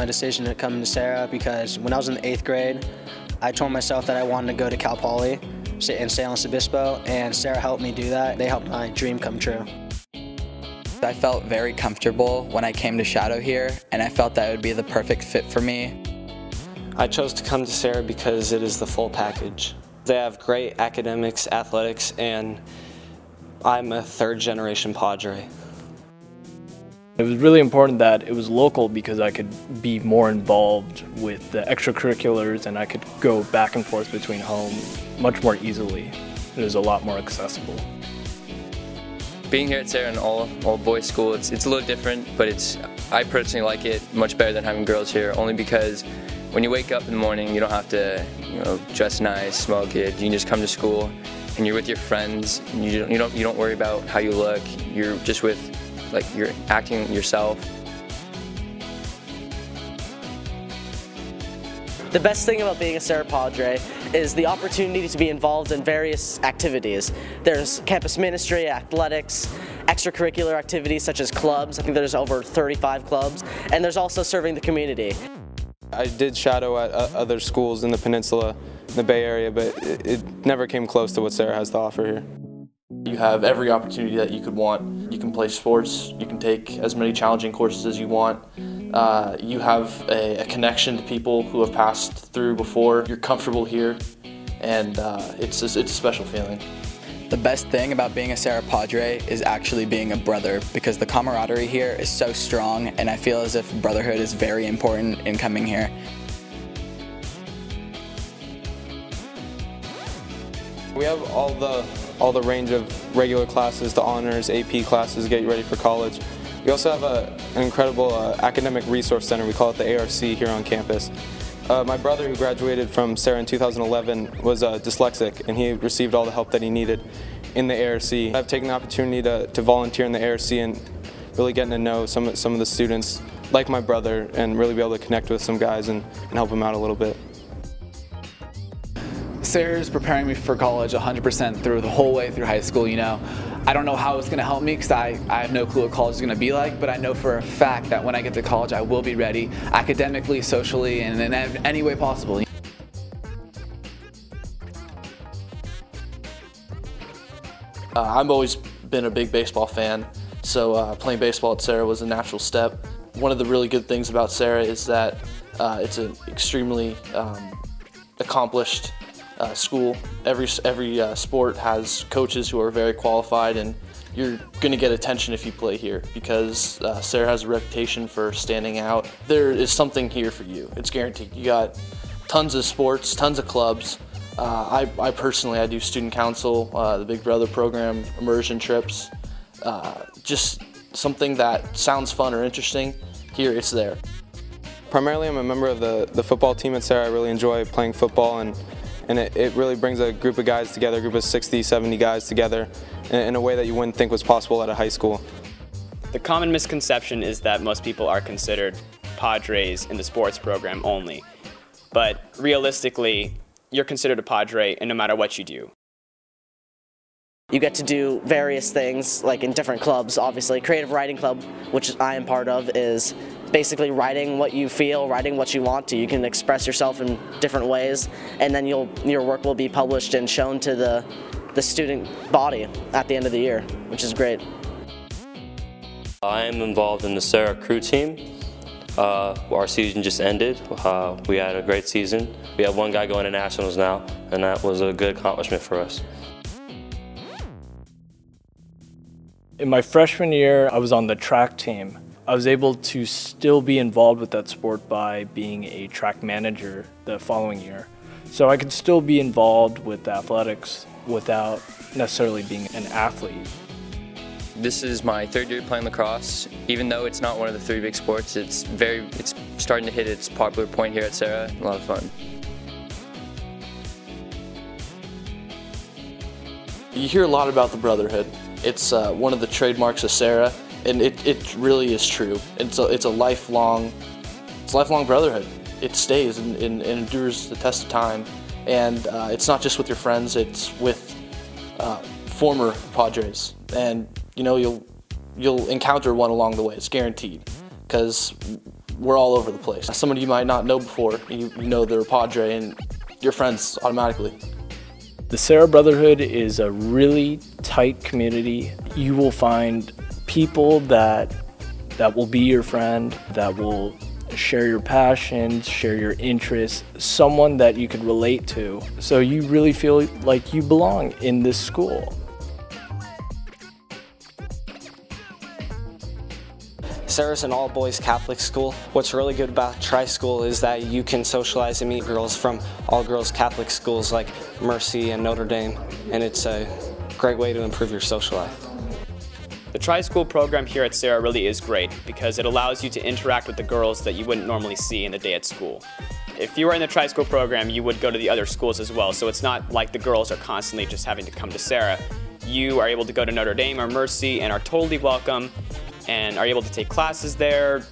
my decision to come to Serra because when I was in the 8th grade, I told myself that I wanted to go to Cal Poly in San Luis Obispo, and Serra helped me do that. They helped my dream come true. I felt very comfortable when I came to Shadow here, and I felt that it would be the perfect fit for me. I chose to come to Serra because it is the full package. They have great academics, athletics, and I'm a third-generation Padre. It was really important that it was local because I could be more involved with the extracurriculars and I could go back and forth between home much more easily. It was a lot more accessible. Being here at Serra, an all-boys school, it's a little different, but I personally like it much better than having girls here, only because when you wake up in the morning, you don't have to, dress nice, smell good. You can just come to school, and you're with your friends. And you don't worry about how you look. You're just you're acting yourself. The best thing about being a Serra Padre is the opportunity to be involved in various activities. There's campus ministry, athletics, extracurricular activities such as clubs. I think there's over 35 clubs, and there's also serving the community. I did shadow at other schools in the peninsula, in the Bay Area, but it never came close to what Serra has to offer here. You have every opportunity that you could want. You can play sports, you can take as many challenging courses as you want. You have a connection to people who have passed through before. You're comfortable here, and it's a special feeling. The best thing about being a Serra Padre is actually being a brother, because the camaraderie here is so strong, and I feel as if brotherhood is very important in coming here. We have all the range of regular classes, the honors, AP classes to get you ready for college. We also have an incredible academic resource center. We call it the ARC here on campus. My brother, who graduated from Serra in 2011, was dyslexic, and he received all the help that he needed in the ARC. I've taken the opportunity to volunteer in the ARC and really getting to know some of the students like my brother and really be able to connect with some guys and help them out a little bit. Serra is preparing me for college 100% through the whole way through high school. I don't know how it's going to help me because I have no clue what college is going to be like, but I know for a fact that when I get to college I will be ready academically, socially, and in any way possible. I've always been a big baseball fan, so playing baseball at Serra was a natural step. One of the really good things about Serra is that it's an extremely accomplished school. Every sport has coaches who are very qualified, and you're going to get attention if you play here because Serra has a reputation for standing out. There is something here for you. It's guaranteed. You got tons of sports, tons of clubs. I personally do student council, the Big Brother program, immersion trips. Just something that sounds fun or interesting. Here, it's there. Primarily, I'm a member of the football team at Serra. I really enjoy playing football, and it really brings a group of guys together, a group of 60, 70 guys together in a way that you wouldn't think was possible at a high school. The common misconception is that most people are considered Padres in the sports program only, but realistically, you're considered a Padre no matter what you do. You get to do various things, like in different clubs, obviously. Creative Writing Club, which I am part of, is basically writing what you feel, writing what you want to. You can express yourself in different ways, and then your work will be published and shown to the student body at the end of the year, which is great. I am involved in the Serra crew team. Our season just ended. We had a great season. We have one guy going to nationals now, and that was a good accomplishment for us. In my freshman year, I was on the track team. I was able to still be involved with that sport by being a track manager the following year. So I could still be involved with athletics without necessarily being an athlete. This is my 3rd year playing lacrosse. Even though it's not one of the 3 big sports, it's starting to hit its popular point here at Serra. A lot of fun. You hear a lot about the brotherhood. It's one of the trademarks of Serra, and it really is true. It's a lifelong brotherhood. It stays and endures the test of time, and it's not just with your friends. It's with former Padres, and you'll encounter one along the way. It's guaranteed, because we're all over the place. Somebody you might not know before, you know they're a Padre and you're friends automatically. The Serra Brotherhood is a really tight community. You will find people that will be your friend, that will share your passions, share your interests, someone that you could relate to. So you really feel like you belong in this school. Serra's an all-boys Catholic school. What's really good about Tri-School is that you can socialize and meet girls from all-girls Catholic schools like Mercy and Notre Dame, and it's a great way to improve your social life. The Tri-School program here at Serra really is great because it allows you to interact with the girls that you wouldn't normally see in the day at school. If you were in the Tri-School program, you would go to the other schools as well, so it's not like the girls are constantly just having to come to Serra. You are able to go to Notre Dame or Mercy and are totally welcome and are able to take classes there,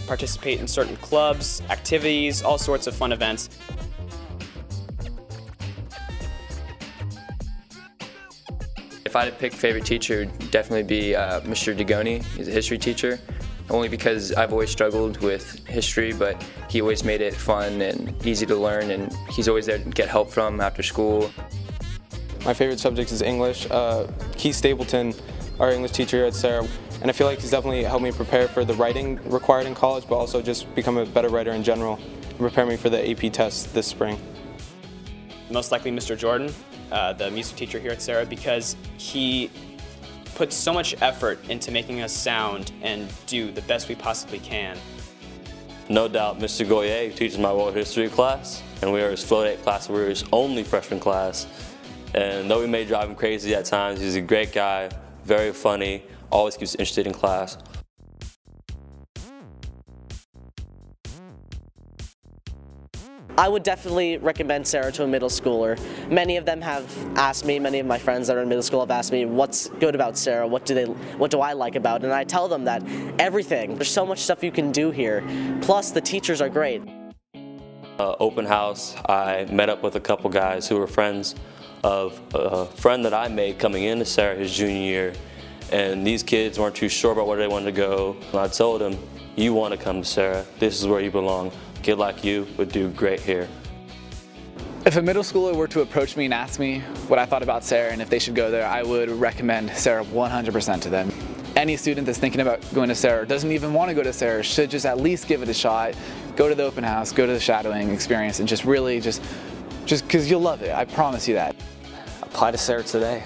participate in certain clubs, activities, all sorts of fun events. If I had to pick a favorite teacher, it would definitely be Mr. Degoni. He's a history teacher, only because I've always struggled with history, but he always made it fun and easy to learn, and he's always there to get help from after school. My favorite subject is English. Keith Stapleton, our English teacher here at Serra, and I feel like he's definitely helped me prepare for the writing required in college, but also just become a better writer in general and prepare me for the AP tests this spring. Most likely Mr. Jordan, the music teacher here at Serra, because he puts so much effort into making us sound and do the best we possibly can. No doubt Mr. Goyer teaches my world history class, and we are his float 8 class, we're his only freshman class. And though we may drive him crazy at times, he's a great guy, very funny, always keeps us interested in class. I would definitely recommend Serra to a middle schooler. Many of them have asked me, many of my friends that are in middle school have asked me, what's good about Serra, what do I like about it? And I tell them that everything, there's so much stuff you can do here, plus the teachers are great. Open house, I met up with a couple guys who were friends of a friend that I made coming into Serra his junior year, and these kids weren't too sure about where they wanted to go. And I told them, you want to come to Serra, this is where you belong. A kid like you would do great here. If a middle schooler were to approach me and ask me what I thought about Serra and if they should go there, I would recommend Serra 100% to them. Any student that's thinking about going to Serra or doesn't even want to go to Serra should just at least give it a shot. Go to the open house, go to the shadowing experience, and just really just because you'll love it. I promise you that. Apply to Serra today.